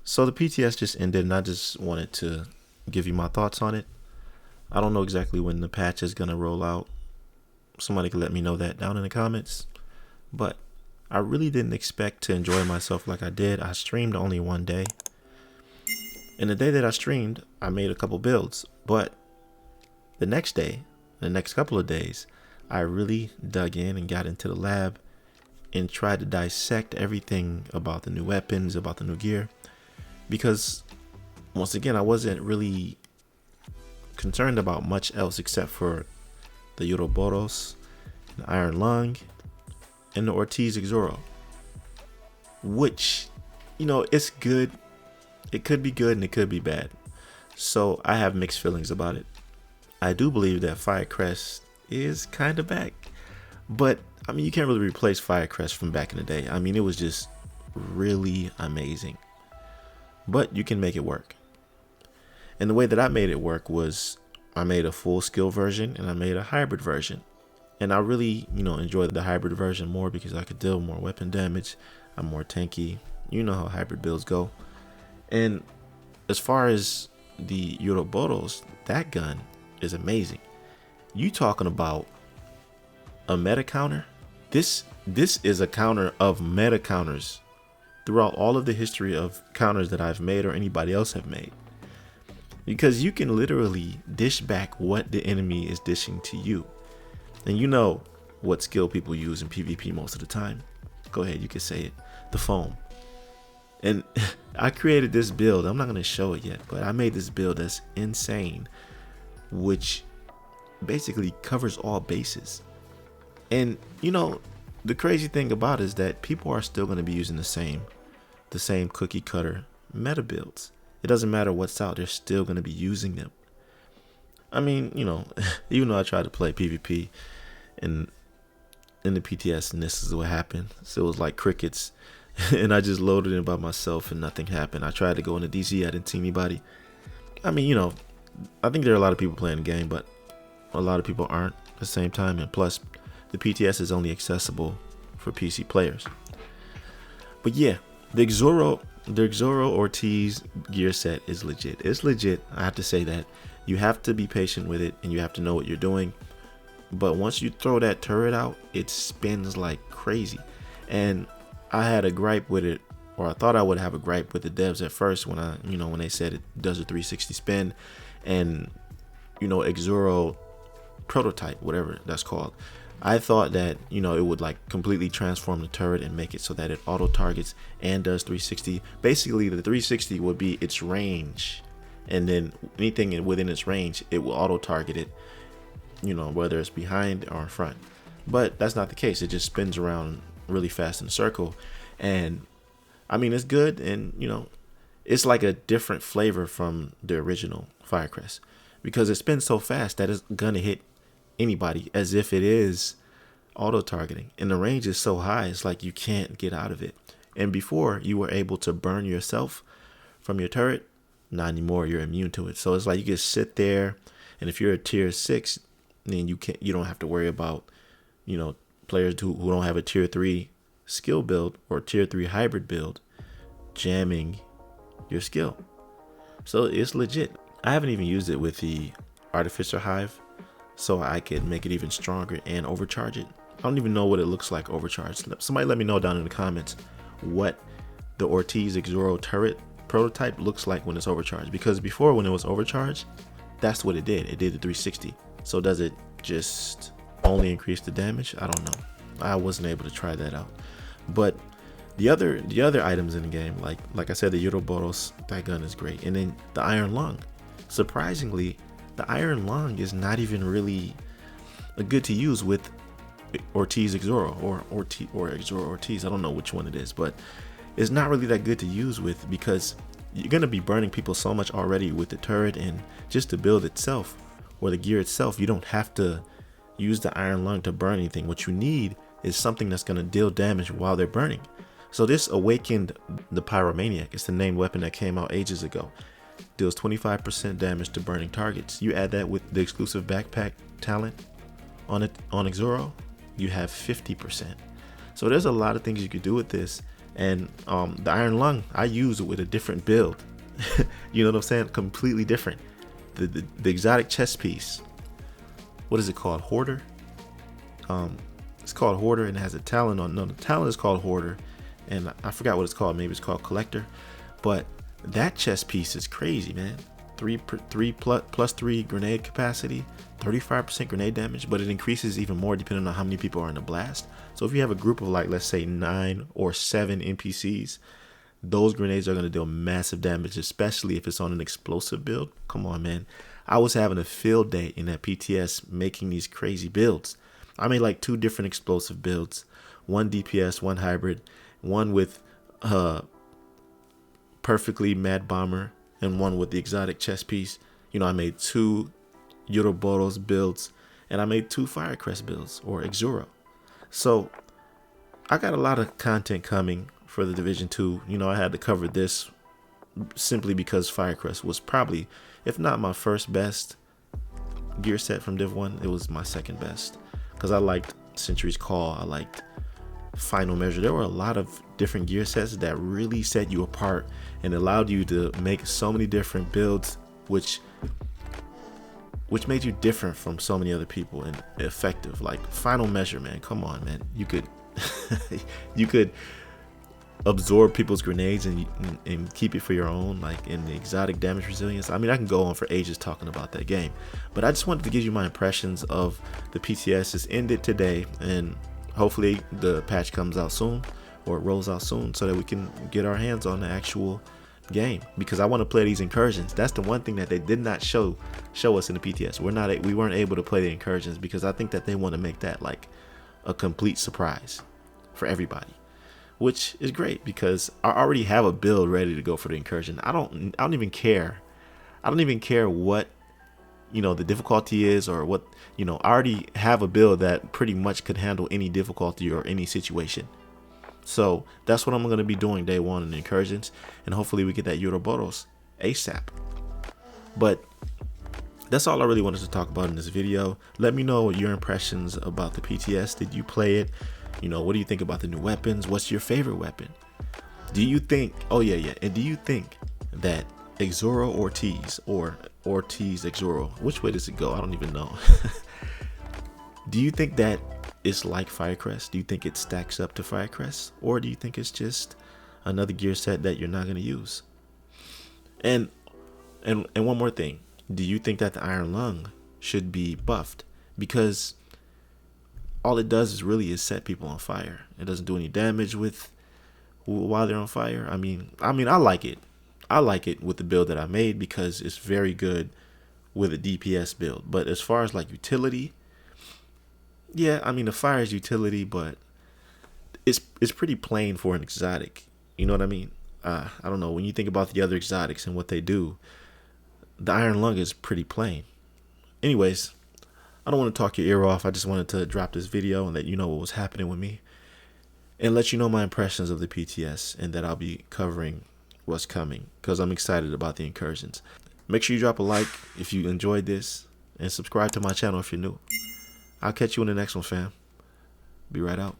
So the PTS just ended, and I just wanted to give you my thoughts on it. I don't know exactly when the patch is gonna roll out. Somebody could let me know that down in the comments. But I really didn't expect to enjoy myself like I did. I streamed only one day. And the day that I streamed, I made a couple builds. But the next day, the next couple of days, I really dug in and got into the lab and tried to dissect everything about the new weapons, about the new gear. Because once again, I wasn't really concerned about much else except for the Ouroboros, the Iron Lung, and the Ortiz Exoro. Which, it's good. It could be good and it could be bad. So I have mixed feelings about it. I do believe that Firecrest is kind of back. But, you can't really replace Firecrest from back in the day. It was just really amazing. But you can make it work. And the way that I made it work was I made a full skill version and I made a hybrid version. And I really, enjoyed the hybrid version more because I could deal more weapon damage. I'm more tanky. You know how hybrid builds go. And as far as the Ouroboros, that gun is amazing. You talking about a meta counter? This is a counter of meta counters throughout all of the history of counters that I've made or anybody else have made. Because you can literally dish back what the enemy is dishing to you. And you know what skill people use in PvP most of the time. Go ahead, you can say it. The foam. And I created this build. I'm not going to show it yet, but I made this build that's insane, which basically covers all bases. And the crazy thing about it is that people are still going to be using the same cookie cutter meta builds. It doesn't matter what's out, they're still going to be using them. Even though I tried to play PvP in the PTS and this is what happened. So it was like crickets. And I just loaded in by myself and nothing happened. I tried to go into DC, I didn't see anybody. I think there are a lot of people playing the game, but a lot of people aren't at the same time. And plus, the PTS is only accessible for PC players. But yeah, the Exoro Ortiz gear set is legit. It's legit. I have to say that. You have to be patient with it and you have to know what you're doing. But once you throw that turret out, it spins like crazy. And I had a gripe with it, or I thought I would have a gripe with the devs at first when when they said it does a 360 spin and Exoro prototype, whatever that's called. I thought that it would like completely transform the turret and make it so that it auto targets and does 360. Basically, the 360 would be its range, and then anything within its range, it will auto target it. Whether it's behind or in front. But that's not the case. It just spins around really fast in a circle, and it's good, and it's like a different flavor from the original Firecrest because it spins so fast that it's gonna hit anybody as if it is auto targeting, and the range is so high it's like you can't get out of it. And before, you were able to burn yourself from your turret. Not anymore. You're immune to it. So it's like you just sit there, and if you're a tier 6, then you don't have to worry about players who don't have a tier 3 skill build or tier 3 hybrid build jamming your skill. So it's legit. I haven't even used it with the Artificer Hive, so I could make it even stronger and overcharge it. I don't even know what it looks like overcharged. Somebody let me know down in the comments what the Ortiz Exoro turret prototype looks like when it's overcharged, because before, when it was overcharged, that's what it did. It did the 360. So does it just only increase the damage? I don't know. I wasn't able to try that out. But the other items in the game, like I said, the Ouroboros, that gun is great. And then the Iron Lung. Surprisingly, the Iron Lung is not even really good to use with Ortiz Exoro or Exoro Ortiz. I don't know which one it is, but it's not really that good to use with because you're going to be burning people so much already with the turret and just the build itself or the gear itself. You don't have to use the Iron Lung to burn anything. What you need is something that's going to deal damage while they're burning. So this awakened the Pyromaniac. It's the named weapon that came out ages ago. Deals 25% damage to burning targets. You add that with the exclusive backpack talent on Exoro, you have 50%. So there's a lot of things you could do with this, And the Iron Lung, I use it with a different build. You know what I'm saying? Completely different. The exotic chest piece, what is it called? Hoarder? It's called Hoarder, and it has a talent on. No, the talent is called Hoarder, and I forgot what it's called. Maybe it's called Collector. But that chest piece is crazy, man. 3 grenade capacity, 35% grenade damage, but it increases even more depending on how many people are in the blast. So if you have a group of, like, let's say 9 or 7 NPCs, those grenades are going to deal massive damage, especially if it's on an explosive build. Come on, man. I was having a field day in that PTS making these crazy builds. I made like 2 different explosive builds, 1 DPS, 1 hybrid, 1 with perfectly Mad Bomber, and 1 with the exotic chest piece. You know, I made 2 Uroboros builds, and I made 2 Firecrest builds, or Exoro. So I got a lot of content coming for the Division 2. You know, I had to cover this simply because Firecrest was probably, if not my first best gear set from Div 1, it was my second best. Because I liked Century's Call, I liked Final Measure. There were a lot of different gear sets that really set you apart and allowed you to make so many different builds, which made you different from so many other people and effective. Like Final Measure, man, come on, man. You could you could absorb people's grenades and keep it for your own, like in the exotic damage resilience. I mean, I can go on for ages talking about that game, but I just wanted to give you my impressions of the PTS. It's ended today, and hopefully the patch comes out soon, or it rolls out soon, so that we can get our hands on the actual game, because I want to play these incursions. That's the one thing that they did not show us in the PTS. We weren't able to play the incursions because I think that they want to make that like a complete surprise for everybody, which is great because I already have a build ready to go for the incursion. I don't even care. I don't even care what, you know, the difficulty is, or what, you know, I already have a build that pretty much could handle any difficulty or any situation. So that's what I'm going to be doing day 1 in the incursions, and hopefully we get that Uroboros ASAP. But that's all I really wanted to talk about in this video. Let me know your impressions about the PTS. Did you play it? You know, what do you think about the new weapons? What's your favorite weapon? Do you think, oh yeah, and do you think that Exoro Ortiz, or Ortiz Exoro, which way does it go? I don't even know. Do you think that it's like Firecrest? Do you think it stacks up to Firecrest? Or do you think it's just another gear set that you're not going to use? And one more thing. Do you think that the Iron Lung should be buffed? Because all it does is set people on fire. It doesn't do any damage while they're on fire. I mean, I like it. I like it with the build that I made because it's very good with a DPS build. But as far as like utility, yeah, I mean the fire is utility, but it's pretty plain for an exotic. You know what I mean? I don't know. When you think about the other exotics and what they do, the Iron Lung is pretty plain. Anyways, I don't want to talk your ear off. I just wanted to drop this video and let you know what was happening with me, and let you know my impressions of the PTS, and that I'll be covering what's coming because I'm excited about the incursions. Make sure you drop a like if you enjoyed this, and subscribe to my channel if you're new. I'll catch you in the next one, fam. Be right out.